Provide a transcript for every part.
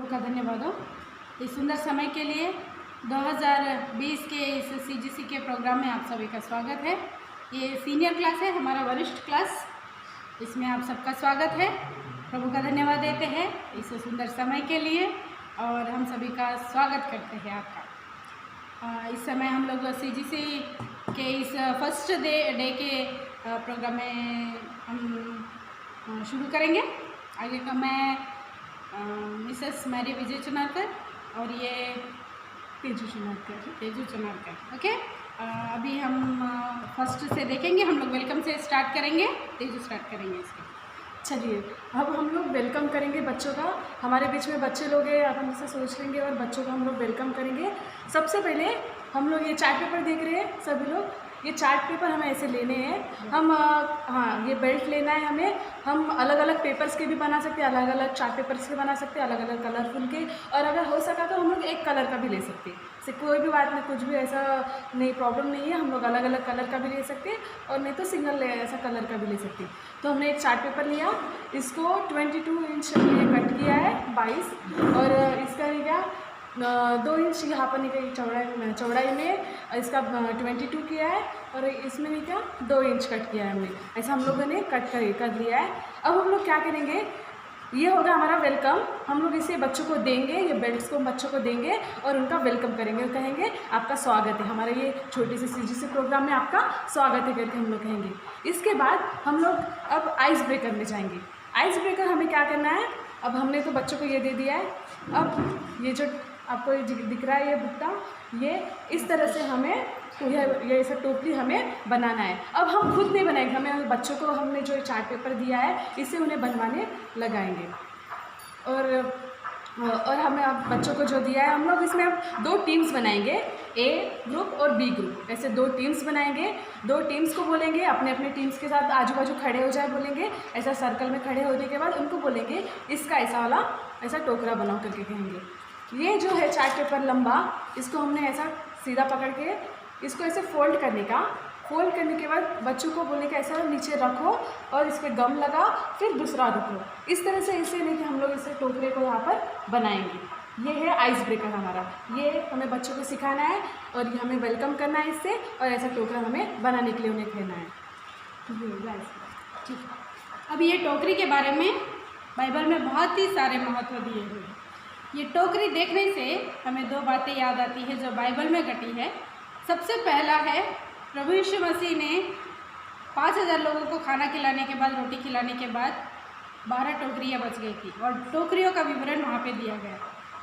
का धन्यवाद हो इस सुंदर समय के लिए। 2020 के इस CGC के प्रोग्राम में आप सभी का स्वागत है। ये सीनियर क्लास है, हमारा वरिष्ठ क्लास, इसमें आप सबका स्वागत है। प्रभु का धन्यवाद देते हैं इस सुंदर समय के लिए और हम सभी का स्वागत करते हैं आपका। इस समय हम लोग CGC के इस फर्स्ट डे के प्रोग्राम में हम शुरू करेंगे। आगे का मैं मिसेस मैरी विजय चुनारकर और ये तेजू चुनारकर। ओके, अभी हम फर्स्ट से देखेंगे। हम लोग वेलकम से स्टार्ट करेंगे। तेजू स्टार्ट करेंगे इसके। चलिए, अब हम लोग वेलकम करेंगे बच्चों का। हमारे बीच में बच्चे लोग हैं, अब हम इसे सोच लेंगे और बच्चों का हम लोग वेलकम करेंगे। सबसे पहले हम लोग ये चार्ट पेपर देख रहे हैं सभी लोग, ये चार्ट पेपर हमें ऐसे लेने हैं। हम हाँ, ये बेल्ट लेना है हमें। हम अलग अलग पेपर्स के भी बना सकते हैं, अलग अलग चार्ट पेपर्स के बना सकते हैं, अलग अलग कलरफुल के, और अगर हो सका तो हम लोग एक कलर का भी ले सकते हैं। इससे कोई भी बात नहीं, कुछ भी ऐसा नहीं, प्रॉब्लम नहीं है। हम लोग अलग अलग कलर का भी ले सकते हैं और नहीं तो सिंगल ऐसा कलर का भी ले सकते हैं। तो हमने एक चार्ट पेपर लिया, इसको 22 इंच में कट किया है 22, और इसका क्या 2 इंच यहाँ पर निकली चौड़ाई में इसका 22 किया है, और इसमें नहीं क्या 2 इंच कट किया है हमने। ऐसा हम लोगों ने कट कर लिया है। अब हम लोग क्या करेंगे, ये होगा हमारा वेलकम। हम लोग इसे बच्चों को देंगे, ये बेल्ट्स को बच्चों को देंगे और उनका वेलकम करेंगे और कहेंगे आपका स्वागत है, हमारे ये छोटी सी CGC प्रोग्राम में आपका स्वागत है करके हम लोग कहेंगे। इसके बाद हम लोग अब आइस ब्रेकर में जाएंगे। आइस ब्रेकर हमें क्या करना है, अब हमने तो बच्चों को ये दे दिया है। अब ये जो आपको ये दिख रहा है ये बुट्टा, ये इस तरह से हमें ये ऐसा टोकरी हमें बनाना है। अब हम खुद नहीं बनाएंगे, हमें बच्चों को हमने जो चार्ट पेपर दिया है इससे उन्हें बनवाने लगाएंगे। और हमें अब बच्चों को जो दिया है, हम लोग इसमें अब 2 टीम्स बनाएंगे, A ग्रुप और B ग्रुप। ऐसे 2 टीम्स बनाएंगे। 2 टीम्स को बोलेंगे अपने अपने टीम्स के साथ आजू बाजू खड़े हो जाए, बोलेंगे ऐसा सर्कल में खड़े होने के बाद उनको बोलेंगे इसका ऐसा वाला ऐसा टोकरा बनाओ करके कहेंगे। ये जो है चार्ट पेपर लंबा, इसको हमने ऐसा सीधा पकड़ के इसको ऐसे फोल्ड करने के बाद बच्चों को बोलने का ऐसा नीचे रखो और इस पर गम लगा, फिर दूसरा रखो। इस तरह से इसे नहीं कि हम लोग इसे टोकरे को यहाँ पर बनाएंगे। ये है आइस ब्रेकर हमारा, ये हमें बच्चों को सिखाना है और ये हमें वेलकम करना है इससे, और ऐसा टोकरा हमें बनाने के लिए उन्हें कहना है। ठीक है, अब ये टोकरी के बारे में बाइबल में बहुत ही सारे महत्व दिए हुए हैं। ये टोकरी देखने से हमें 2 बातें याद आती है जो बाइबल में घटी है। सबसे पहला है, प्रभु यीशु मसीह ने 5000 लोगों को खाना खिलाने के बाद, रोटी खिलाने के बाद 12 टोकरियाँ बच गई थी और टोकरियों का विवरण वहाँ पे दिया गया।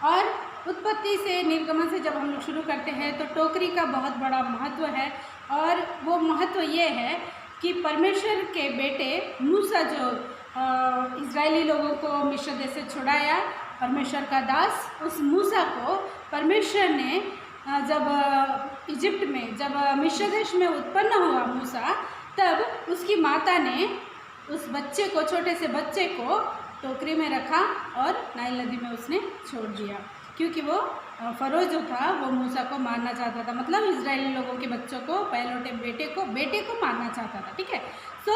और उत्पत्ति से निर्गमन से जब हम लोग शुरू करते हैं तो टोकरी का बहुत बड़ा महत्व है, और वो महत्व ये है कि परमेश्वर के बेटे मूसा जो इजरायली लोगों को मिस्र देश से छुड़ाया, परमेश्वर का दास, उस मूसा को परमेश्वर ने जब इजिप्ट में, जब मिस्र देश में उत्पन्न हुआ मूसा, तब उसकी माता ने उस बच्चे को, छोटे से बच्चे को टोकरी में रखा और नाइल नदी में उसने छोड़ दिया, क्योंकि वो फरो जो था वो मूसा को मारना चाहता था। मतलब इजरायली लोगों के बच्चों को, पहलौठे बेटे को मारना चाहता था। ठीक है, तो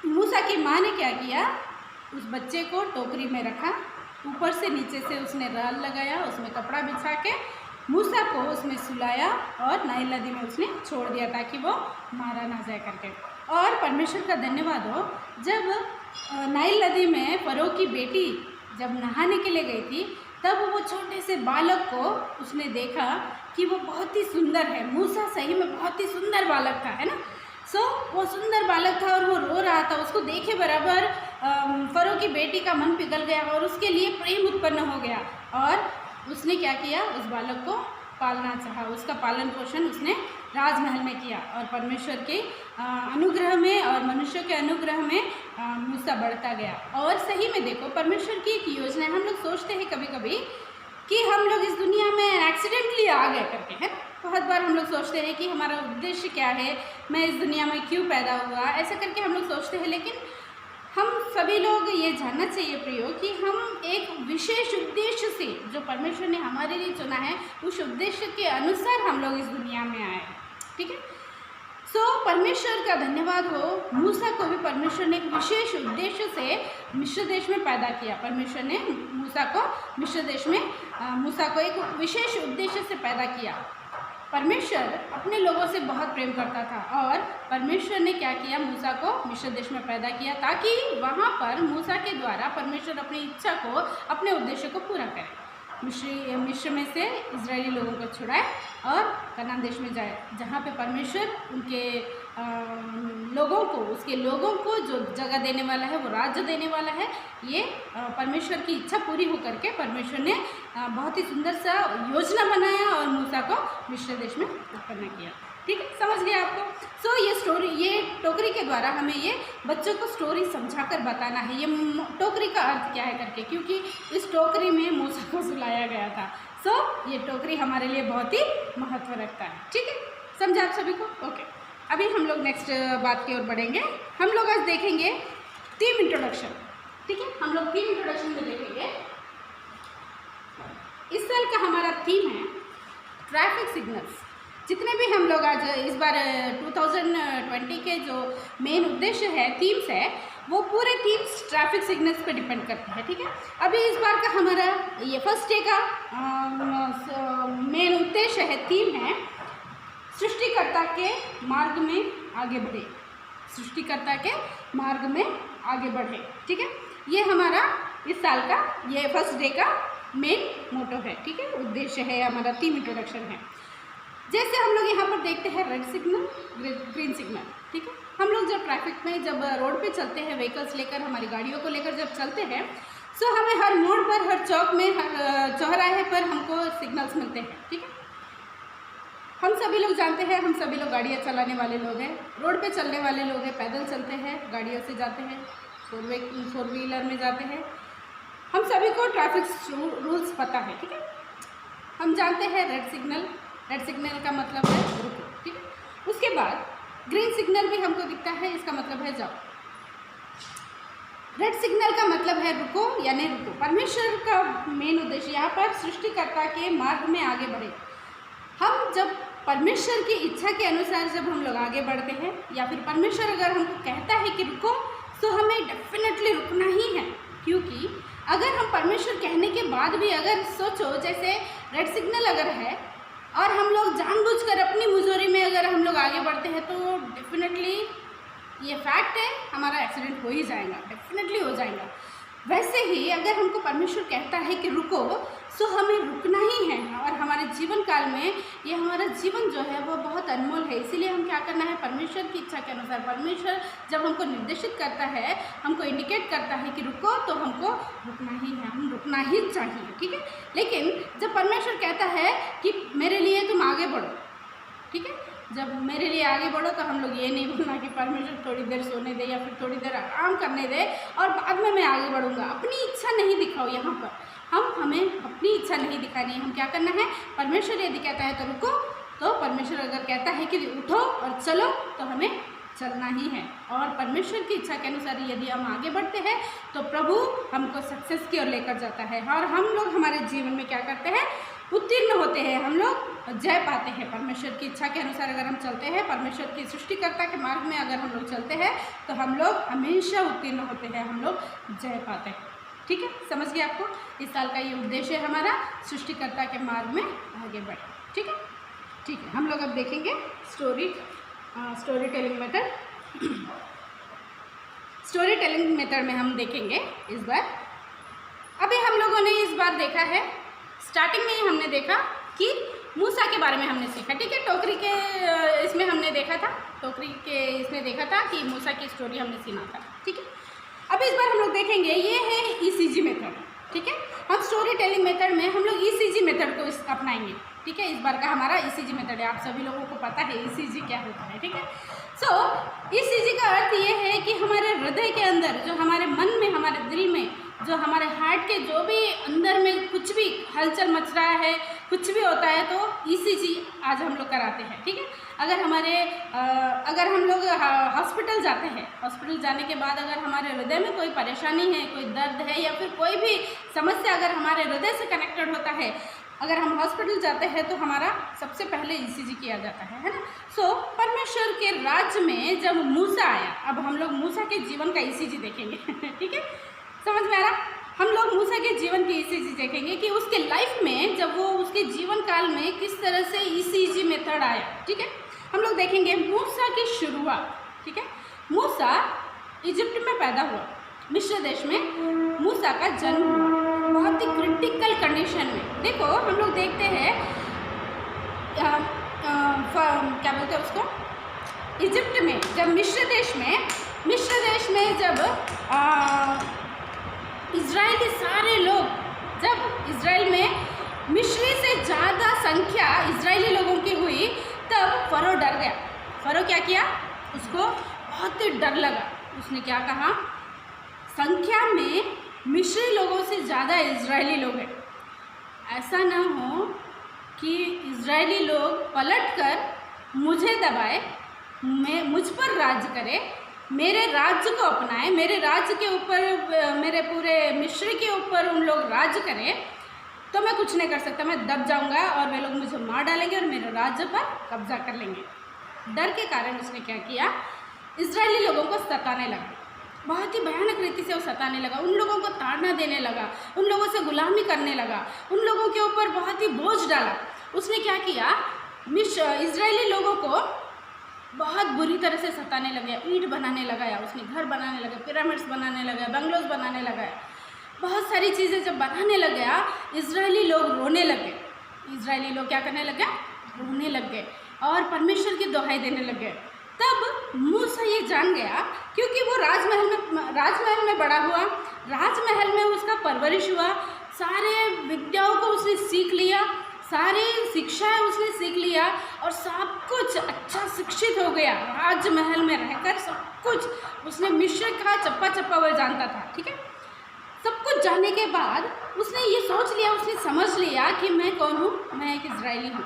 मूसा की माँ ने क्या किया, उस बच्चे को टोकरी में रखा, ऊपर से नीचे से उसने राल लगाया, उसमें कपड़ा बिछा के मूसा को उसमें सुलाया और नाइल नदी में उसने छोड़ दिया ताकि वो मारा ना जाए करके। और परमेश्वर का धन्यवाद हो, जब नाइल नदी में फरो की बेटी जब नहाने के लिए गई थी, तब वो छोटे से बालक को उसने देखा कि वो बहुत ही सुंदर है। मूसा सही में बहुत ही सुंदर बालक था, है ना। वो सुंदर बालक था और वो रो रहा था। उसको देखे बराबर फरो की बेटी का मन पिघल गया और उसके लिए प्रेम उत्पन्न हो गया, और उसने क्या किया, उस बालक को पालना चाहा। उसका पालन पोषण उसने राजमहल में किया, और परमेश्वर के अनुग्रह में और मनुष्य के अनुग्रह में मूसा बढ़ता गया। और सही में देखो, परमेश्वर की एक योजना है। हम लोग सोचते हैं कभी कभी कि हम लोग इस दुनिया में एक्सीडेंटली आ गए करके, है। बहुत बार हम लोग सोचते हैं कि हमारा उद्देश्य क्या है, मैं इस दुनिया में क्यों पैदा हुआ, ऐसा करके हम लोग सोचते हैं। लेकिन हम सभी लोग ये जानना चाहिए प्रियो कि हम एक विशेष उद्देश्य से, जो परमेश्वर ने हमारे लिए चुना है, उस उद्देश्य के अनुसार हम लोग इस दुनिया में आए। ठीक है, परमेश्वर का धन्यवाद हो, मूसा को भी परमेश्वर ने एक विशेष उद्देश्य से मिस्र देश में पैदा किया। परमेश्वर ने मूसा को मिस्र देश में मूसा को एक विशेष उद्देश्य से पैदा किया। परमेश्वर अपने लोगों से बहुत प्रेम करता था और परमेश्वर ने क्या किया, मूसा को मिस्र देश में पैदा किया ताकि वहाँ पर मूसा के द्वारा परमेश्वर अपनी इच्छा को, अपने उद्देश्य को पूरा करे। मिस्र में से इजरायली लोगों को छुड़ाए और कनान देश में जाए, जहाँ पे परमेश्वर उनके लोगों को, उसके लोगों को जो जगह देने वाला है, वो राज्य देने वाला है। ये परमेश्वर की इच्छा पूरी होकर के परमेश्वर ने बहुत ही सुंदर सा योजना बनाया और मूसा को मिस्र देश में उत्पन्न किया। ठीक है, समझ गया आपको। ये स्टोरी, ये टोकरी के द्वारा हमें ये बच्चों को स्टोरी समझाकर बताना है, ये टोकरी का अर्थ क्या है करके, क्योंकि इस टोकरी में मूसा को सुलाया गया था। ये टोकरी हमारे लिए बहुत ही महत्व रखता है। ठीक है, समझा आप सभी को? ओके, अभी हम लोग नेक्स्ट बात की ओर बढ़ेंगे। हम लोग आज देखेंगे थीम इंट्रोडक्शन। ठीक है, हम लोग थीम इंट्रोडक्शन में देखेंगे। इस साल का हमारा थीम है ट्रैफिक सिग्नल्स। जितने भी हम लोग आज इस बार 2020 के जो मेन उद्देश्य है, थीम्स है, वो पूरे थीम्स ट्रैफिक सिग्नल्स पे डिपेंड करते हैं। ठीक है, अभी इस बार का हमारा ये फर्स्ट डे का मेन उद्देश्य है, थीम है सृष्टिकर्ता के मार्ग में आगे बढ़े। सृष्टिकर्ता के मार्ग में आगे बढ़े। ठीक है, ये हमारा इस साल का ये फर्स्ट डे का मेन मोटो है। ठीक है, उद्देश्य है हमारा, थीम इंट्रोडक्शन है। जैसे हम लोग यहाँ पर देखते हैं रेड सिग्नल, ग्रीन सिग्नल। ठीक है, हम लोग जब ट्रैफिक में, जब रोड पे चलते हैं, व्हीकल्स लेकर, हमारी गाड़ियों को लेकर जब चलते हैं, हमें हर मोड़ पर, हर चौक में, हर चौराहे पर हमको सिग्नल्स मिलते हैं। ठीक है, हम सभी लोग जानते हैं, हम सभी लोग गाड़ियाँ चलाने वाले लोग हैं, रोड पे चलने वाले लोग हैं, पैदल चलते हैं, गाड़ियों से जाते हैं, फोर व्हीलर में जाते हैं। हम सभी को ट्रैफिक रूल्स पता है। ठीक है, हम जानते हैं रेड सिग्नल का मतलब है रुको। ठीक है, उसके बाद ग्रीन सिग्नल भी हमको दिखता है, इसका मतलब है जाओ। रेड सिग्नल का मतलब है रुको, यानी रुको। परमेश्वर का मेन उद्देश्य यहाँ पर सृष्टिकर्ता के मार्ग में आगे बढ़े। हम जब परमेश्वर की इच्छा के अनुसार जब हम लोग आगे बढ़ते हैं, या फिर परमेश्वर अगर हमको कहता है कि रुको, तो हमें डेफिनेटली रुकना ही है। क्योंकि अगर हम परमेश्वर कहने के बाद भी अगर सोचो, जैसे रेड सिग्नल अगर है और हम लोग जानबूझकर अपनी मुजोरी में अगर हम लोग आगे बढ़ते हैं, तो डेफिनेटली ये फैक्ट है, हमारा एक्सीडेंट हो ही जाएगा, डेफिनेटली हो जाएगा। वैसे ही अगर हमको परमेश्वर कहता है कि रुको, तो हमें रुकना ही है। और हमारे जीवन काल में ये हमारा जीवन जो है वो बहुत अनमोल है, इसीलिए हम क्या करना है, परमेश्वर की इच्छा के अनुसार, परमेश्वर जब हमको निर्देशित करता है, हमको इंडिकेट करता है कि रुको, तो हमको रुकना ही है, हम रुकना ही चाहिए। ठीक है, लेकिन जब परमेश्वर कहता है कि मेरे लिए तुम आगे बढ़ो, ठीक है, जब मेरे लिए आगे बढ़ो, तो हम लोग ये नहीं बोलना कि परमेश्वर थोड़ी देर सोने दे या फिर थोड़ी देर आराम करने दे और बाद में मैं आगे बढ़ूँगा। अपनी इच्छा नहीं दिखाओ यहाँ पर, हमें अपनी इच्छा नहीं दिखानी है। हम क्या करना है, परमेश्वर यदि कहता है तो रुको, तो परमेश्वर अगर कहता है कि उठो और चलो, तो हमें चलना ही है। और परमेश्वर की इच्छा के अनुसार यदि हम आगे बढ़ते हैं, तो प्रभु हमको सक्सेस की ओर लेकर जाता है और हम लोग हमारे जीवन में क्या करते हैं, उत्तीर्ण होते हैं, हम लोग जय पाते हैं। परमेश्वर की इच्छा के अनुसार अगर हम चलते हैं, परमेश्वर की सृष्टिकर्ता के मार्ग में अगर हम लोग चलते हैं, तो हम लोग हमेशा उत्तीर्ण होते हैं, हम लोग जय पाते हैं। ठीक है, समझ गए आपको? इस साल का ये उद्देश्य है हमारा, सृष्टिकर्ता के मार्ग में आगे बढ़े। ठीक है, ठीक है, हम लोग अब देखेंगे story telling method. Story telling method में हम देखेंगे इस बार, अभी हम लोगों ने इस बार देखा है, स्टार्टिंग में ही हमने देखा कि मूसा के बारे में हमने सीखा। ठीक है, टोकरी के इसमें हमने देखा था, टोकरी के इसमें देखा था कि मूसा की स्टोरी हमने सुना था। ठीक है, अब इस बार हम लोग देखेंगे, ये है ECG मेथड। ठीक है, हम स्टोरी टेलिंग मेथड में हम लोग ECG मेथड को अपनाएंगे। ठीक है, इस बार का हमारा ECG मेथड है, आप सभी लोगों को पता है ECG क्या होता है। ठीक है, ECG का अर्थ ये है कि हमारे हृदय के अंदर, जो हमारे मन में, हमारे दिल में, जो हमारे हार्ट के जो भी अंदर में कुछ भी हलचल मच रहा है, कुछ भी होता है, तो ECG आज हम लोग कराते हैं। ठीक है, अगर हम लोग हॉस्पिटल जाते हैं, हॉस्पिटल जाने के बाद अगर हमारे हृदय में कोई परेशानी है, कोई दर्द है या फिर कोई भी समस्या अगर हमारे हृदय से कनेक्टेड होता है, अगर हम हॉस्पिटल जाते हैं तो हमारा सबसे पहले ईसीजी किया जाता है ना। सो परमेश्वर के राज्य में जब मूसा आया, अब हम लोग मूसा के जीवन का ईसीजी देखेंगे ठीक है, समझ में आ रहा? हम लोग मूसा के जीवन की ईसीजी देखेंगे कि उसके लाइफ में जब वो उसके जीवन काल में किस तरह से ईसीजी मेथड आया। ठीक है, हम लोग देखेंगे मूसा की शुरुआत। ठीक है, मूसा इजिप्ट में पैदा हुआ, मिस्र देश में मूसा का जन्म हुआ, बहुत ही क्रिटिकल कंडीशन में। देखो हम लोग देखते हैं क्या बोलते हैं उसको, इजिप्ट में जब मिस्र देश में जब इजरायली सारे लोग, जब इजराइल में मिस्री से ज़्यादा संख्या इजरायली लोगों की हुई, तब फरो डर गया। फरो क्या किया, उसको बहुत ही डर लगा। उसने क्या कहा, संख्या में मिस्री लोगों से ज़्यादा इजरायली लोग हैं, ऐसा ना हो कि इजरायली लोग पलटकर मुझे दबाए, मुझ पर राज करे, मेरे राज्य को अपनाए, मेरे राज्य के ऊपर, मेरे पूरे मिस्र के ऊपर उन लोग राज करें, तो मैं कुछ नहीं कर सकता, मैं दब जाऊंगा और वे लोग मुझे मार डालेंगे और मेरे राज्य पर कब्जा कर लेंगे। डर के कारण उसने क्या किया, इजरायली लोगों को सताने लगा, बहुत ही भयानक रीति से वो सताने लगा, उन लोगों को ताड़ना देने लगा, उन लोगों से गुलामी करने लगा, उन लोगों के ऊपर बहुत ही बोझ डाला। उसने क्या किया, इजरायली लोगों को बहुत बुरी तरह से सताने लगे, ईंट बनाने लगाया, उसने घर बनाने लगा, पिरामिड्स बनाने लगा, बंगलोज बनाने लगा, बहुत सारी चीज़ें जब बनाने लग गया, इजरायली लोग रोने लगे। इजरायली लोग क्या करने लगे, रोने लग गए और परमेश्वर की दुहाई देने लग गए। तब मूसा ये जान गया, क्योंकि वो राजमहल में बड़ा हुआ, राजमहल में उसका परवरिश हुआ, सारे विद्याओं को उसने सीख लिया, सारी शिक्षाएं उसने सीख लिया और सब कुछ अच्छा शिक्षित हो गया। राजमहल में रहकर सब कुछ उसने मिस्र का चप्पा चप्पा वो जानता था। ठीक है, सब कुछ जानने के बाद उसने ये सोच लिया, उसने समझ लिया कि मैं कौन हूँ, मैं एक इजरायली हूँ,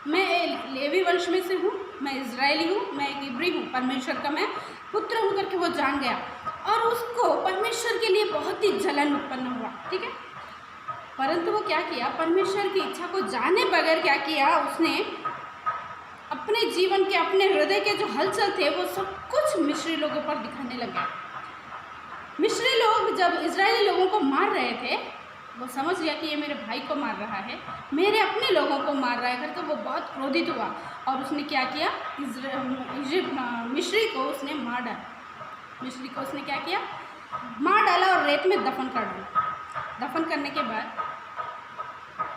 मैं लेवी वंश में से हूँ, मैं इजरायली हूँ, मैं एक इब्री हूँ, परमेश्वर का मैं पुत्र हूँ करके वो जान गया और उसको परमेश्वर के लिए बहुत ही जलन उत्पन्न हुआ। ठीक है, परंतु वो क्या किया, परमेश्वर की इच्छा को जाने बगैर क्या किया, उसने अपने जीवन के, अपने हृदय के जो हलचल थे वो सब कुछ मिस्री लोगों पर दिखाने लगा। मिस्री लोग जब इजरायली लोगों को मार रहे थे, वो समझ लिया कि ये मेरे भाई को मार रहा है, मेरे अपने लोगों को मार रहा है करके वो बहुत क्रोधित हुआ और उसने क्या किया, मिस्री को उसने मार डाला। मिस्री को उसने क्या किया, मार डाला और रेत में दफन कर डाला। दफन करने के बाद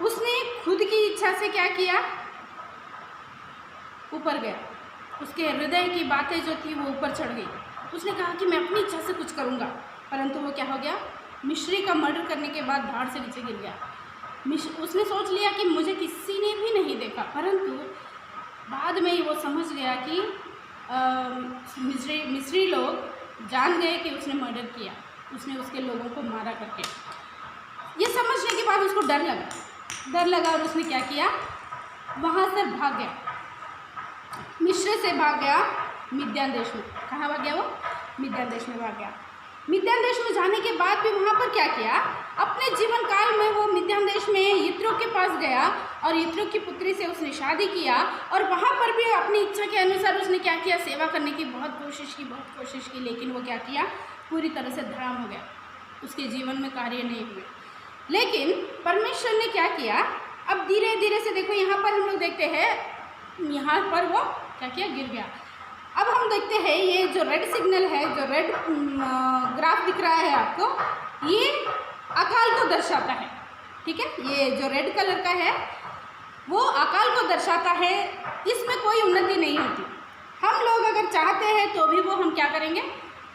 उसने खुद की इच्छा से क्या किया, ऊपर गया, उसके हृदय की बातें जो थी वो ऊपर चढ़ गई। उसने कहा कि मैं अपनी इच्छा से कुछ करूँगा, परंतु वो क्या हो गया, मिस्री का मर्डर करने के बाद पहाड़ से नीचे गिर गया। उसने सोच लिया कि मुझे किसी ने भी नहीं देखा, परंतु बाद में ही वो समझ गया कि मिस्री लोग जान गए कि उसने मर्डर किया, उसने उसके लोगों को मारा करके। ये समझने के बाद उसको डर लगा और उसने क्या किया, वहाँ से भाग गया, मिस्र से भाग गया मिद्यान देश में। कहाँ भाग गया वो, मिद्यान देश में भाग गया। मिद्यान देश में जाने के बाद भी वहाँ पर क्या किया, अपने जीवन काल में वो मिद्यान देश में यित्रो के पास गया और यित्रो की पुत्री से उसने शादी किया और वहाँ पर भी अपनी इच्छा के अनुसार उसने क्या किया, सेवा करने की बहुत कोशिश की, लेकिन वो क्या किया, पूरी तरह से धराम हो गया, उसके जीवन में कार्य नहीं हुए। लेकिन परमेश्वर ने क्या किया, अब धीरे धीरे से देखो, यहाँ पर हम लोग देखते हैं, यहाँ पर वो क्या किया, गिर गया। अब हम देखते हैं ये जो रेड सिग्नल है, जो रेड ग्राफ दिख रहा है आपको, ये अकाल को दर्शाता है। ठीक है, ये जो रेड कलर का है वो अकाल को दर्शाता है, इसमें कोई उन्नति नहीं होती। हम लोग अगर चाहते हैं तो भी वो हम क्या करेंगे,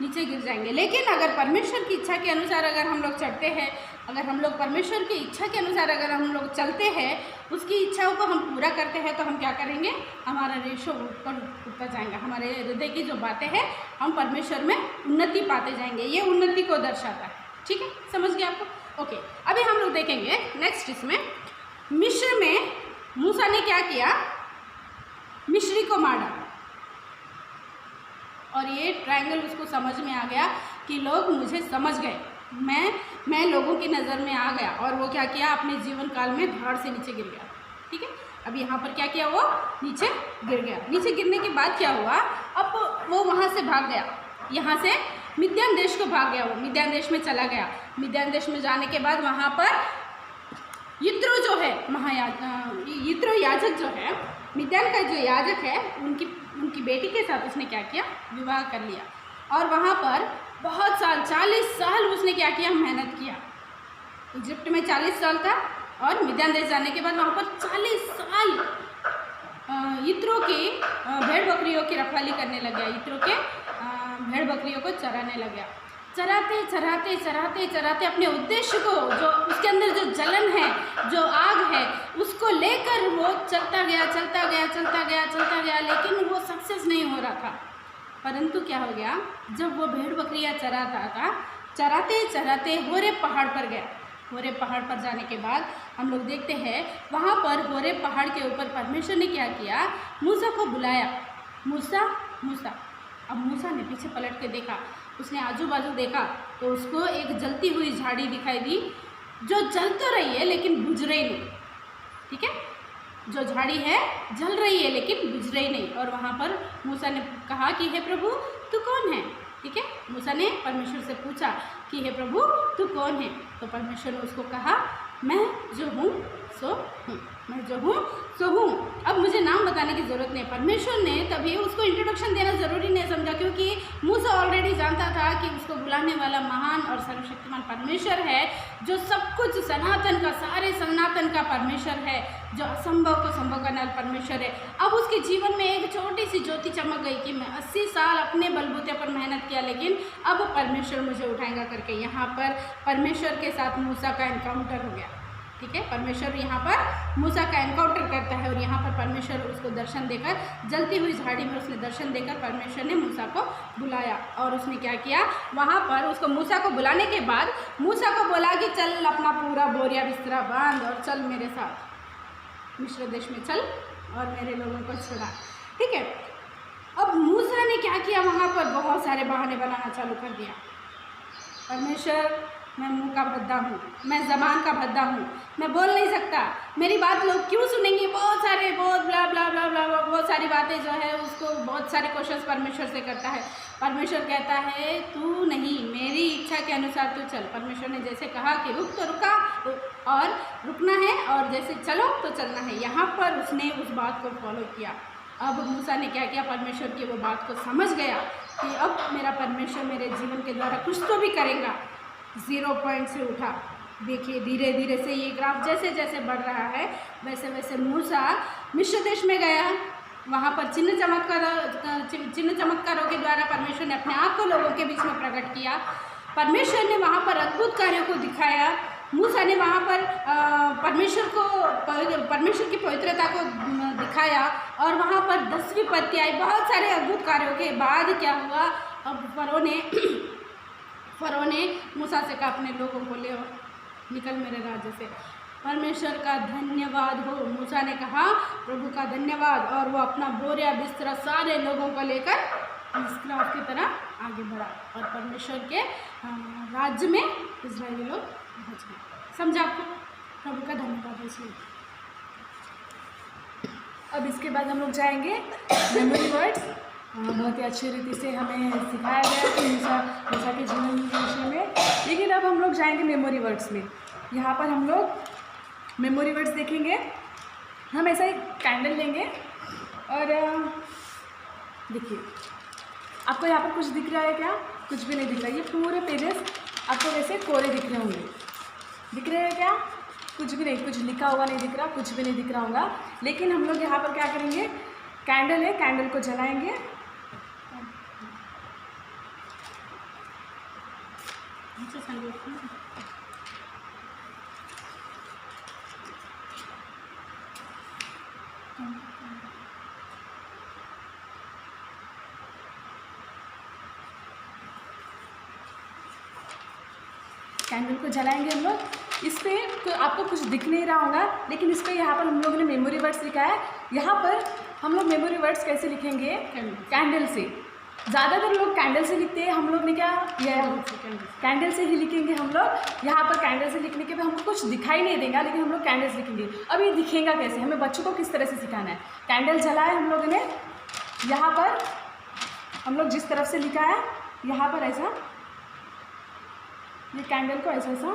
नीचे गिर जाएंगे। लेकिन अगर परमेश्वर की इच्छा के अनुसार अगर हम लोग चढ़ते हैं, अगर हम लोग परमेश्वर की इच्छा के अनुसार अगर हम लोग चलते हैं, उसकी इच्छाओं को हम पूरा करते हैं, तो हम क्या करेंगे, हमारा रेशो ऊपर उठता जाएगा, हमारे हृदय की जो बातें हैं हम परमेश्वर में उन्नति पाते जाएंगे। ये उन्नति को दर्शाता है। ठीक है, समझ गया आपको? ओके, अभी हम लोग देखेंगे नेक्स्ट। इसमें मिस्र में मूसा ने क्या किया, मिस्री को मार डाला और ये ट्रायंगल उसको समझ में आ गया कि लोग मुझे समझ गए, मैं मैं लोगों की नज़र में आ गया और वो क्या किया, अपने जीवन काल में धाड़ से नीचे गिर गया। ठीक है, अब यहाँ पर क्या किया, वो नीचे गिर गया। नीचे गिरने के बाद क्या हुआ, अब वो वहाँ से भाग गया, यहाँ से मिद्यान देश को भाग गया, वो मिद्यान देश में चला गया। मिद्यान देश में जाने के बाद वहाँ पर यित्रो जो है यित्रो याजक जो है, मिद्यान का जो याजक है, उनकी बेटी के साथ उसने क्या किया, विवाह कर लिया। और वहाँ पर बहुत साल 40 साल उसने क्या किया, मेहनत किया। इजिप्ट में 40 साल था और मिद्यान देश जाने के बाद वहाँ पर 40 साल यित्रो के भेड़ बकरियों की रखवाली करने लग गया, यित्रो के भेड़ बकरियों को चराने लग गया। चराते अपने उद्देश्य को, जो उसके अंदर जो जलन है, जो आग है, उसको लेकर वो चलता गया, लेकिन वो सक्सेस नहीं हो रहा था। परंतु क्या हो गया, जब वो भेड़ बकरियाँ चराता था, चराते होरे पहाड़ पर गया। होरे पहाड़ पर जाने के बाद हम लोग देखते हैं, वहाँ पर होरे पहाड़ के ऊपर परमेश्वर ने क्या किया, मूसा को बुलाया। मूसा। अब मूसा ने पीछे पलट के देखा, उसने आजू बाजू देखा तो उसको एक जलती हुई झाड़ी दिखाई दी, जो जल तो रही है लेकिन बुझ रही नहीं। ठीक है, जो झाड़ी है जल रही है लेकिन बुझ रही नहीं। और वहाँ पर मूसा ने कहा कि हे प्रभु तू कौन है। ठीक है, मूसा ने परमेश्वर से पूछा कि हे प्रभु तू कौन है। तो परमेश्वर ने उसको कहा, मैं जो हूँ सो हूँ, मैं जो हूँ सो हूँ। अब मुझे नाम बताने की ज़रूरत नहीं। परमेश्वर ने तभी उसको इंट्रोडक्शन देना ज़रूरी नहीं समझा, क्योंकि मूसा ऑलरेडी जानता था कि उसको बुलाने वाला महान और सर्वशक्तिमान परमेश्वर है, जो सब कुछ सनातन का, सारे सनातन का परमेश्वर है, जो असंभव को संभव करने वाला परमेश्वर है। अब उसके जीवन में एक छोटी सी ज्योति चमक गई कि मैं 80 साल अपने बलबूते पर मेहनत किया, लेकिन अब परमेश्वर मुझे उठाएगा करके यहाँ पर परमेश्वर के साथ मूसा का एनकाउंटर हो गया। ठीक है, परमेश्वर यहाँ पर मूसा का एनकाउंटर करता है और यहाँ पर परमेश्वर उसको दर्शन देकर, जलती हुई झाड़ी में उसने दर्शन देकर परमेश्वर ने मूसा को बुलाया। और उसने क्या किया, वहाँ पर उसको मूसा को बुलाने के बाद मूसा को बोला कि चल अपना पूरा बोरिया बिस्तरा बांध और चल मेरे साथ मिस्र देश में चल और मेरे लोगों को छुड़ा। ठीक है, अब मूसा ने क्या किया, वहाँ पर बहुत सारे बहाने बनाना चालू कर दिया। परमेश्वर, मैं मुंह का भद्दा हूँ, मैं ज़बान का भद्दा हूँ, मैं बोल नहीं सकता, मेरी बात लोग क्यों सुनेंगे, बहुत ब्ला ब्ला ब्ला ब्ला बहुत सारी बातें जो है, उसको बहुत सारे क्वेश्चंस परमेश्वर से करता है। परमेश्वर कहता है तू नहीं, मेरी इच्छा के अनुसार तू चल। परमेश्वर ने जैसे कहा कि रुक तो रुका और रुकना है, और जैसे चलो तो चलना है। यहाँ पर उसने उस बात को फॉलो किया। अब मूसा ने क्या किया, परमेश्वर की वो बात को समझ गया कि अब मेरा परमेश्वर मेरे जीवन के द्वारा कुछ तो भी करेगा। 0 पॉइंट से उठा। देखिए धीरे धीरे से ये ग्राफ जैसे जैसे बढ़ रहा है, वैसे वैसे मूसा मिस्र देश में गया। वहाँ पर चिन्ह चमत्कारों के द्वारा परमेश्वर ने अपने आप को लोगों के बीच में प्रकट किया। परमेश्वर ने वहाँ पर अद्भुत कार्यों को दिखाया। मूसा ने वहाँ पर परमेश्वर की पवित्रता को दिखाया और वहाँ पर 10वीं पत्ती आई। बहुत सारे अद्भुत कार्यों के बाद क्या हुआ, अब फरो ने मूसा से कहा अपने लोगों को ले निकल मेरे राज्य से। परमेश्वर का धन्यवाद हो। मूसा ने कहा प्रभु का धन्यवाद, और वो अपना बोरिया बिस्तरा सारे लोगों को लेकर इस्राएल की तरह आगे बढ़ा और परमेश्वर के राज्य में इस्राएली लोग पहुँच गए। समझा आपको? प्रभु का धन्यवाद। इसलिए अब इसके बाद हम लोग जाएंगे मेमोरी वर्ड्स। बहुत ही अच्छी रीति से हमें सिखाया गया कि मूसा के जीवन के विषय में। लेकिन अब हम लोग जाएंगे मेमोरी वर्ड्स में। यहाँ पर हम लोग मेमोरी वर्ड्स देखेंगे। हम ऐसा एक कैंडल लेंगे और देखिए आपको यहाँ पर कुछ दिख रहा है क्या? कुछ भी नहीं दिख रहा है। ये पूरे पेजेस आपको वैसे कोरे दिख रहे होंगे। दिख रहे हैं क्या? कुछ भी नहीं, कुछ लिखा हुआ नहीं दिख रहा, कुछ भी नहीं दिख रहा होगा। लेकिन हम लोग यहाँ पर क्या करेंगे, कैंडल है, कैंडल को जलाएंगे। कैंडल को जलाएंगे हम लोग। इस पर तो आपको कुछ दिख नहीं रहा होगा, लेकिन इस पर यहाँ पर हम लोगों ने मेमोरी वर्ड्स लिखा है। यहाँ पर हम लोग मेमोरी वर्ड्स कैसे लिखेंगे? कैंडल से। ज़्यादातर लोग कैंडल से लिखते हैं, हम लोग ने क्या किया है, कैंडल से ही लिखेंगे हम लोग। यहाँ पर कैंडल से लिखने के बाद हमको कुछ दिखाई नहीं देगा, लेकिन हम लोग कैंडल से लिखेंगे। अब ये दिखेगा कैसे, हमें बच्चों को किस तरह से सिखाना है। कैंडल जलाए हम लोगों ने, यहाँ पर हम लोग जिस तरफ से लिखा है, यहाँ पर ऐसा ये कैंडल को ऐसा ऐसा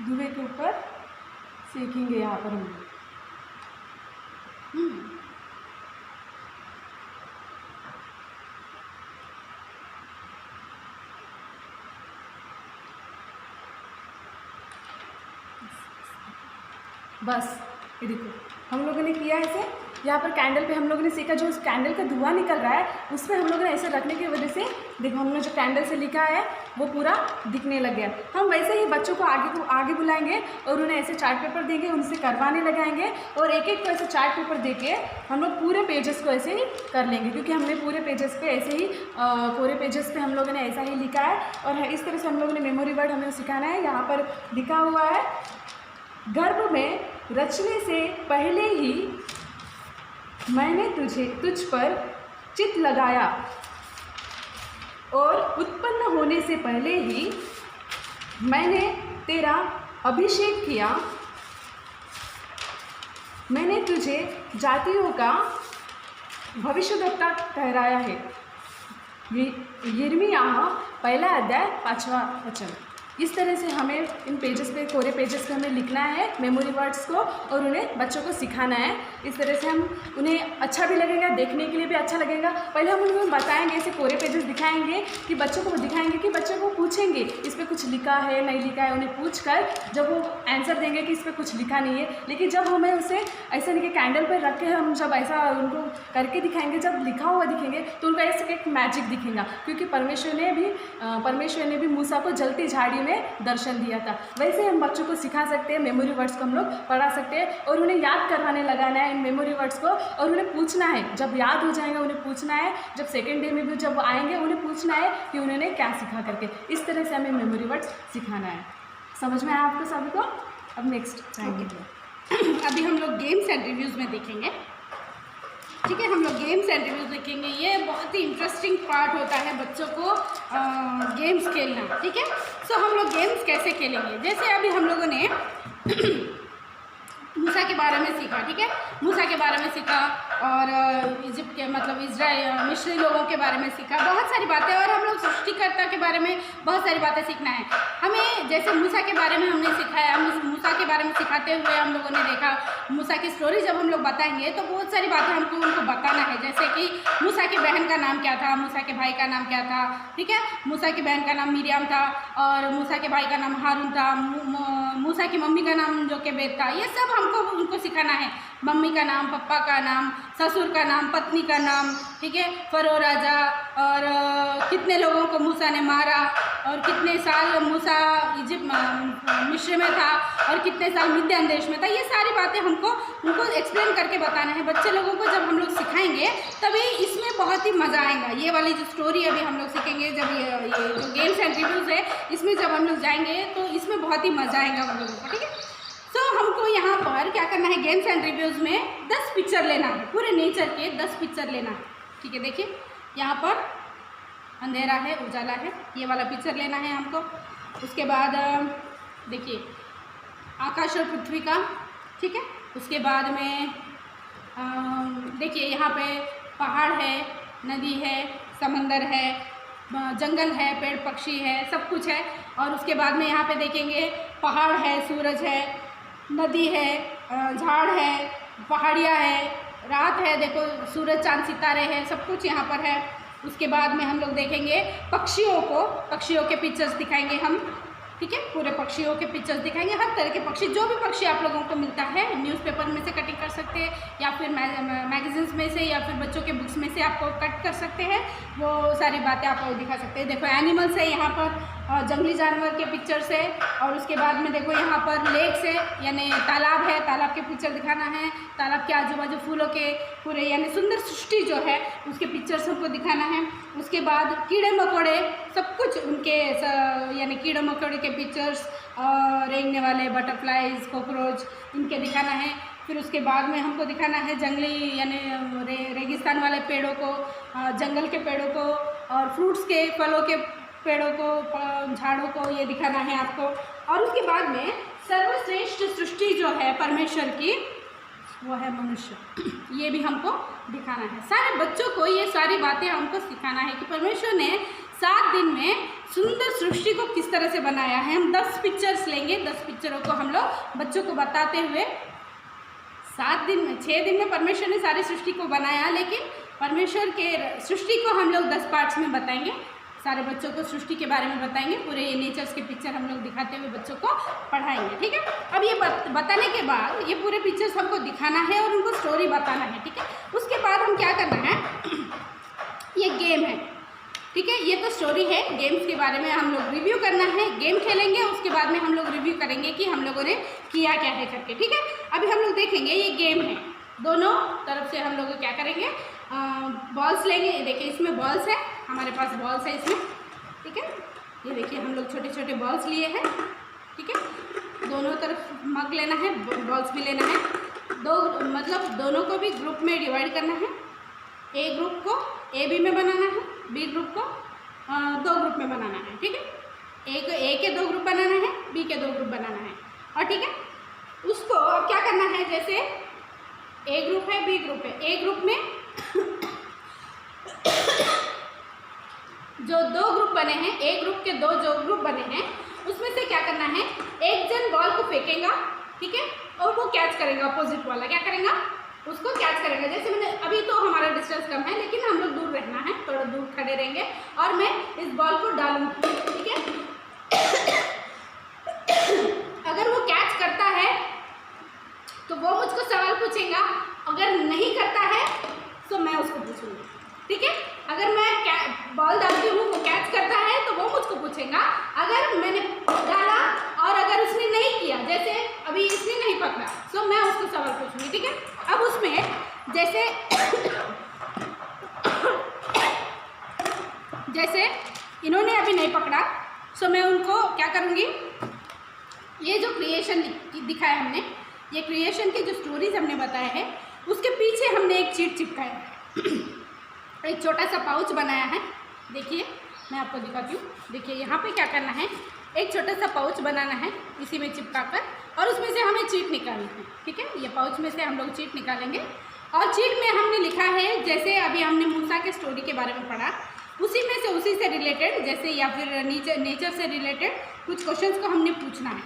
धुएं के ऊपर सेकेंगे यहाँ पर हम लोग। बस ये देखो हम लोगों ने किया ऐसे। यहाँ पर कैंडल पे हम लोगों ने सीखा, जो उस कैंडल का धुआं निकल रहा है उस पर हम लोगों ने ऐसे रखने की वजह से देखो हमने जो कैंडल से लिखा है वो पूरा दिखने लग गया। हम वैसे ही बच्चों को आगे बुलाएंगे और उन्हें ऐसे चार्ट पेपर देंगे, उनसे करवाने लगाएंगे और एक एक को ऐसे चार्ट पेपर दे के हम लोग पूरे पेजेस को ऐसे ही कर लेंगे, क्योंकि हमने पूरे पेजेस पे ऐसे ही पूरे पेजेस पे हम लोगों ने ऐसा ही लिखा है। और इस तरह से हम लोगों ने मेमोरी वर्ड हमें सिखाना है। यहाँ पर लिखा हुआ है, गर्भ में रचने से पहले ही मैंने तुझ पर चित्त लगाया और उत्पन्न होने से पहले ही मैंने तेरा अभिषेक किया। मैंने तुझे जातियों का भविष्यद्वक्ता ठहराया है। यिर्मयाह 1 अध्याय 5वां वचन। इस तरह से हमें इन पेजेस पे, कोरे पेजेस पे हमें लिखना है मेमोरी वर्ड्स को और उन्हें बच्चों को सिखाना है। इस तरह से हम उन्हें अच्छा भी लगेगा, देखने के लिए भी अच्छा लगेगा। पहले हम उन्हें बताएंगे, ऐसे कोरे पेजेस दिखाएंगे कि बच्चों को दिखाएंगे कि बच्चों को पूछेंगे इस पर कुछ लिखा है नहीं लिखा है। उन्हें पूछकर जब वो आंसर देंगे कि इस पर कुछ लिखा नहीं है, लेकिन जब हमें उसे ऐसे नहीं कि कैंडल पर रख के हम जब ऐसा उनको करके दिखाएंगे, जब लिखा हुआ दिखेंगे तो उनका ऐसे एक मैजिक दिखेगा, क्योंकि परमेश्वर ने भी मूसा को जलती झाड़ी में दर्शन दिया था। वैसे हम बच्चों को सिखा सकते हैं, मेमोरी वर्ड्स को हम लोग पढ़ा सकते हैं और उन्हें याद करवाने लगाना है इन मेमोरी वर्ड्स को। और उन्हें पूछना है, जब याद हो जाएगा उन्हें पूछना है, जब सेकेंड डे में भी जब आएंगे उन्हें पूछना है कि उन्होंने क्या सीखा करके। इस तरह से हमें मेमोरी वर्ड्स सिखाना है। समझ में आया आपको सभी को? अब नेक्स्ट जाएंगे। अभी हम लोग गेम्स एंड रिव्यूज़ में देखेंगे। ठीक है, हम लोग गेम्स एंड रिव्यूज़ देखेंगे। ये बहुत ही इंटरेस्टिंग पार्ट होता है बच्चों को गेम्स खेलना। ठीक है, सो हम लोग गेम्स कैसे खेलेंगे, जैसे अभी हम लोगों ने मूसा के बारे में सीखा। ठीक है, मूसा के बारे में सीखा और इजिप्ट के मतलब इजराइल मिस्री लोगों के बारे में सीखा, बहुत सारी बातें। और हम लोग सृष्टिकर्ता के बारे में बहुत सारी बातें सीखना है हमें। जैसे मूसा के बारे में हमने सिखाया, मूसा के बारे में सिखाते हुए हम लोगों ने देखा मूसा की स्टोरी जब हम लोग बताएंगे तो बहुत सारी बातें हमको उनको बताना है। जैसे कि मूसा की बहन का नाम क्या था, मूसा के भाई का नाम क्या था। ठीक है, मूसा की बहन का नाम मिरियम था और मूसा के भाई का नाम हारून था। मूसा की मम्मी का नाम जो केबेत था। ये सब हमको उनको सिखाना है, मम्मी का नाम, पापा का नाम, ससुर का नाम, पत्नी का नाम। ठीक है, फरो राजा और कितने लोगों को मूसा ने मारा और कितने साल मूसा मिस्र में था और कितने साल मिद्यान देश में था। ये सारी बातें हमको उनको एक्सप्लेन करके बताना है बच्चे लोगों को। जब हम लोग सिखाएंगे तभी इसमें बहुत ही मज़ा आएगा। ये वाली जो स्टोरी अभी हम लोग सीखेंगे, जब ये जो गेम्स एंड रिव्यूज़ है इसमें जब हम लोग जाएंगे तो इसमें बहुत ही मज़ा आएगा हम लोगों को। ठीक है, तो हमको यहाँ पर क्या करना है, गेम्स एंड रिव्यूज़ में 10 पिक्चर लेना है, पूरे नेचर के 10 पिक्चर लेना है। ठीक है, देखिए यहाँ पर अंधेरा है, उजाला है, ये वाला पिक्चर लेना है हमको। उसके बाद देखिए आकाश और पृथ्वी का। ठीक है, उसके बाद में देखिए यहाँ पे पहाड़ है, नदी है, समंदर है, जंगल है, पेड़ पक्षी है, सब कुछ है। और उसके बाद में यहाँ पे देखेंगे पहाड़ है, सूरज है, नदी है, झाड़ है, पहाड़ियाँ है, रात है, देखो सूरज चांद सितारे हैं, सब कुछ यहाँ पर है। उसके बाद में हम लोग देखेंगे पक्षियों के पिक्चर्स दिखाएंगे हम। ठीक है, पूरे पक्षियों के पिक्चर्स दिखाएंगे, हर तरह के पक्षी, जो भी पक्षी आप लोगों को मिलता है न्यूज़पेपर में से कटिंग कर सकते हैं या फिर मैगजीन्स में से या फिर बच्चों के बुक्स में से आपको कट कर सकते हैं। वो सारी बातें आप लोग दिखा सकते हैं। देखो एनिमल्स है यहाँ पर, जंगली जानवर के पिक्चर्स है। और उसके बाद में देखो यहाँ पर लेक्स है, यानी तालाब है, तालाब के पिक्चर दिखाना है। तालाब के आजू बाजू फूलों के पूरे यानी सुंदर सृष्टि जो है उसके पिक्चर्स हमको दिखाना है। उसके बाद कीड़े मकोड़े, सब कुछ उनके यानी कीड़े मकोड़े के पिक्चर्स, रेंगने वाले बटरफ्लाइज, कॉकरोच, इनके दिखाना है। फिर उसके बाद में हमको दिखाना है जंगली यानी रेगिस्तान वाले पेड़ों को, जंगल के पेड़ों को, और फ्रूट्स के फलों के पेड़ों को, झाड़ों को, ये दिखाना है आपको। और उसके बाद में सर्वश्रेष्ठ सृष्टि जो है परमेश्वर की, वो है मनुष्य। ये भी हमको दिखाना है। सारे बच्चों को ये सारी बातें हमको सिखाना है कि परमेश्वर ने 7 दिन में सुंदर सृष्टि को किस तरह से बनाया है। हम 10 पिक्चर्स लेंगे, 10 पिक्चरों को हम लोग बच्चों को बताते हुए 6 दिन में परमेश्वर ने सारी सृष्टि को बनाया, लेकिन परमेश्वर के सृष्टि को हम लोग 10 पार्ट्स में बताएंगे। सारे बच्चों को सृष्टि के बारे में बताएंगे, पूरे नेचर्स के पिक्चर हम लोग दिखाते हुए बच्चों को पढ़ाएंगे, ठीक है। अब ये बताने के बाद ये पूरे पिक्चर्स हमको दिखाना है और उनको स्टोरी बताना है, ठीक है। उसके बाद हम क्या करना है, ये गेम है, ठीक है। ये तो स्टोरी है, गेम्स के बारे में हम लोग रिव्यू करना है, गेम खेलेंगे, उसके बाद में हम लोग रिव्यू करेंगे कि हम लोगों ने किया क्या है करके, ठीक है। अभी हम लोग देखेंगे ये गेम है, दोनों तरफ से हम लोग क्या करेंगे, बॉल्स लेंगे। देखिए इसमें बॉल्स है, हमारे पास बॉल्स है इसमें, ठीक है। ये देखिए हम लोग छोटे छोटे बॉल्स लिए हैं, ठीक है। दोनों तरफ मग लेना है, बॉल्स भी लेना है, मतलब दोनों को भी ग्रुप में डिवाइड करना है। ए ग्रुप को ए बी में बनाना है, बी ग्रुप को 2 ग्रुप में बनाना है, ठीक है। ए के 2 ग्रुप बनाना है, बी के 2 ग्रुप बनाना है, और ठीक है। उसको अब क्या करना है, जैसे ए ग्रुप है, बी ग्रुप है, ए ग्रुप में जो 2 ग्रुप बने हैं, ए ग्रुप के 2 जो ग्रुप बने हैं, उसमें से क्या करना है, एक जन बॉल को फेंकेगा, ठीक है, और वो कैच करेगा, अपोजिट वाला क्या करेगा, उसको कैच करेगा। जैसे मैंने अभी तो हमारा डिस्टेंस कम है, लेकिन हम लोग दूर रहना है, थोड़ा दूर खड़े रहेंगे और मैं इस बॉल को डालूंगी, ठीक है। अगर वो कैच करता है तो वो मुझको सवाल पूछेगा, अगर नहीं करता है तो मैं उसको पूछूंगी, ठीक है। अगर मैं बॉल डालती हूँ, वो कैच करता है तो वो मुझको पूछेगा। अगर मैंने डाला और अगर उसने नहीं किया, जैसे अभी इसने नहीं पकड़ा, तो मैं उसको सवाल पूछूंगी, ठीक है। अब उसमें जैसे इन्होंने अभी नहीं पकड़ा, तो मैं उनको क्या करूँगी, ये जो क्रिएशन दिखाया हमने, ये क्रिएशन की जो स्टोरीज हमने बताया है, उसके पीछे हमने एक चीट चिपकाया है। एक छोटा सा पाउच बनाया है, देखिए मैं आपको दिखाती हूँ। देखिए यहाँ पे क्या करना है, एक छोटा सा पाउच बनाना है, इसी में चिपका कर, और उसमें से हमें चीट निकालना है, ठीक है। ये पाउच में से हम लोग चीट निकालेंगे, और चीट में हमने लिखा है, जैसे अभी हमने मूसा के स्टोरी के बारे में पढ़ा, उसी से रिलेटेड, जैसे या फिर नेचर से रिलेटेड कुछ क्वेश्चंस को हमने पूछना है।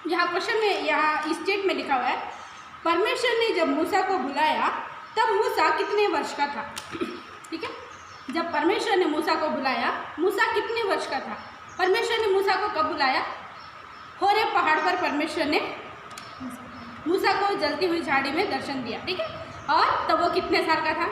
यहाँ क्वेश्चन में, यहाँ इस चीट में लिखा हुआ है, परमेश्वर ने जब मूसा को बुलाया तब मूसा कितने वर्ष का था, ठीक है। जब परमेश्वर ने मूसा को बुलाया, मूसा कितने वर्ष का था। परमेश्वर ने मूसा को कब बुलाया, होरेब पहाड़ पर परमेश्वर ने मूसा को जलती हुई झाड़ी में दर्शन दिया, ठीक है। और तब वो कितने साल का था,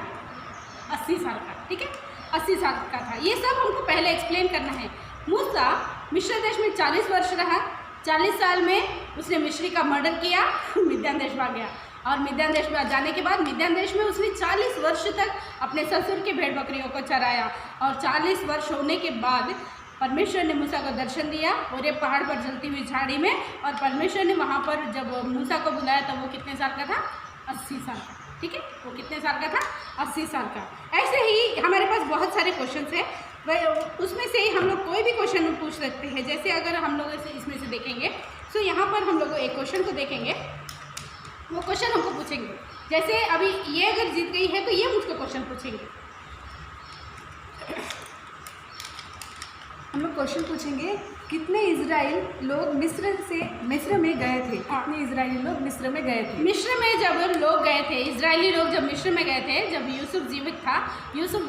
80 साल का, ठीक है, 80 साल का था। ये सब हमको पहले एक्सप्लेन करना है। मूसा मिस्र देश में 40 वर्ष रहा, 40 साल में उसने मिस्री का मर्डर किया, मिद्यान देश भाग गया, और मिद्यान देश में जाने के बाद मिद्यान देश में उसने 40 वर्ष तक अपने ससुर के भेड़ बकरियों को चराया, और 40 वर्ष होने के बाद परमेश्वर ने मूसा को दर्शन दिया और ये पहाड़ पर जलती हुई झाड़ी में, और परमेश्वर ने वहाँ पर जब मूसा को बुलाया तब वो कितने साल का था, 80 साल का, ठीक है। वो कितने साल का था, 80 साल का। ऐसे ही हमारे पास बहुत सारे क्वेश्चन हैं, उसमें से हम लोग कोई भी क्वेश्चन पूछ सकते हैं। जैसे अगर हम लोग इसमें से देखेंगे, तो यहाँ पर हम लोग एक क्वेश्चन को देखेंगे, वो क्वेश्चन हमको पूछेंगे। जैसे अभी ये अगर जीत गई है तो ये मुझको क्वेश्चन पूछेंगे, हम लोग क्वेश्चन पूछेंगे, कितने इजराइल लोग मिस्र में गए थे। कितने इजरायली लोग मिस्र में गए थे। मिस्र में जब लोग गए थे, इजरायली लोग जब मिस्र में गए थे, जब यूसुफ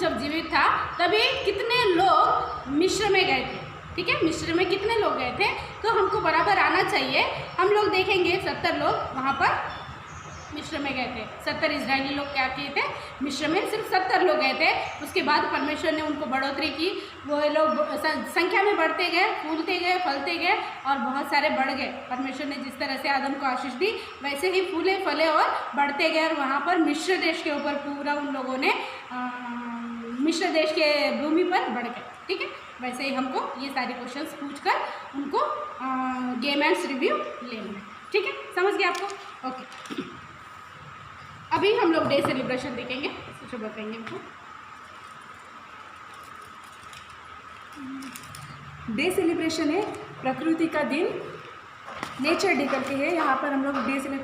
जब जीवित था, तभी कितने लोग मिस्र में गए थे, ठीक है। मिस्र में कितने लोग गए थे, तो हमको बराबर आना चाहिए। हम लोग देखेंगे 70 लोग वहाँ पर मिस्र में गए थे। 70 इजरायली लोग क्या किए थे, मिस्र में सिर्फ 70 लोग गए थे। उसके बाद परमेश्वर ने उनको बढ़ोतरी की, वो लोग संख्या में बढ़ते गए, फूलते गए, फलते गए, और बहुत सारे बढ़ गए। परमेश्वर ने जिस तरह से आदम को आशीष दी, वैसे ही फूले फले और बढ़ते गए, और वहाँ पर मिस्र देश के ऊपर पूरा उन लोगों ने मिस्र देश के भूमि पर बढ़ गए, ठीक है। वैसे ही हमको ये सारे क्वेश्चंस पूछकर उनको गेम एंड्स रिव्यू लेना है। ठीक है, समझ गए आपको? ओके, अभी हम लोग डे सेलिब्रेशन देखेंगे, जो बताएंगे हमको। डे सेलिब्रेशन है प्रकृति का दिन, नेचर डे करके है। यहाँ पर हम लोग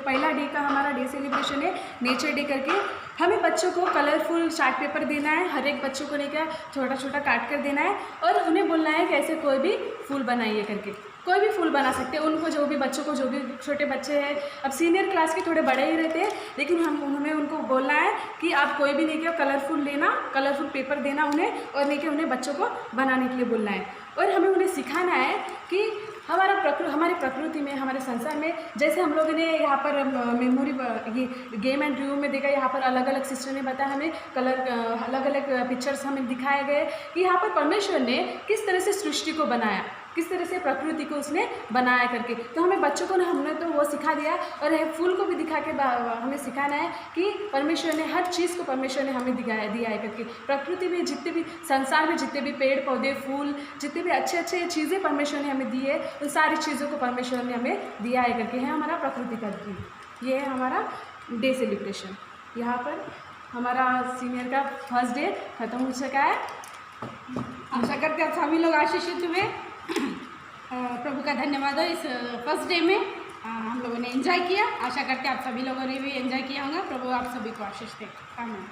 पहला डे का हमारा डे सेलिब्रेशन है नेचर डे करके। हमें बच्चों को कलरफुल चार्ट पेपर देना है, हर एक बच्चों को लेकर छोटा छोटा काट कर देना है और उन्हें बोलना है कि ऐसे कोई भी फूल बनाइए करके। कोई भी फूल बना सकते हैं, उनको जो भी बच्चों को जो भी छोटे बच्चे हैं, अब सीनियर क्लास के थोड़े बड़े ही रहते हैं, लेकिन हमें उनको बोलना है कि आप कोई भी नहीं क्या कलरफुल लेना, कलरफुल पेपर देना उन्हें और नहीं कि उन्हें बच्चों को बनाने के लिए बोलना है। और हमें उन्हें सिखाना है कि हमारी प्रकृति में, हमारे संसार में, जैसे हम लोगों ने यहाँ पर मेमोरी ये गेम एंड रिव्यू में देखा, यहाँ पर अलग अलग सिस्टर ने बताया हमें अलग अलग पिक्चर्स हमें दिखाए गए कि यहाँ पर परमेश्वर ने किस तरह से सृष्टि को बनाया, किस तरह से प्रकृति को उसने बनाया करके। तो हमें बच्चों को हमने तो वो सिखा दिया और फूल को भी दिखा के हमें सिखाना है कि परमेश्वर ने हर चीज़ को परमेश्वर ने हमें दिया है करके। प्रकृति में जितने भी संसार में जितने भी पेड़ पौधे फूल जितने भी अच्छे अच्छे चीज़ें परमेश्वर ने हमें दी है, उन सारी चीज़ों को परमेश्वर ने हमें दिया है करके है हमारा प्रकृति का दिन। ये है हमारा डे सेलिब्रेशन। यहाँ पर हमारा सीनियर का फर्स्ट डे खत्म हो चुका है। आशा करते हैं आप सभी लोग आशीषित हुए। प्रभु का धन्यवाद हो, इस फर्स्ट डे में हम लोगों ने एंजॉय किया। आशा करते हैं आप सभी लोगों ने भी एंजॉय किया होगा। प्रभु आप सभी को आशीष दे। आमीन।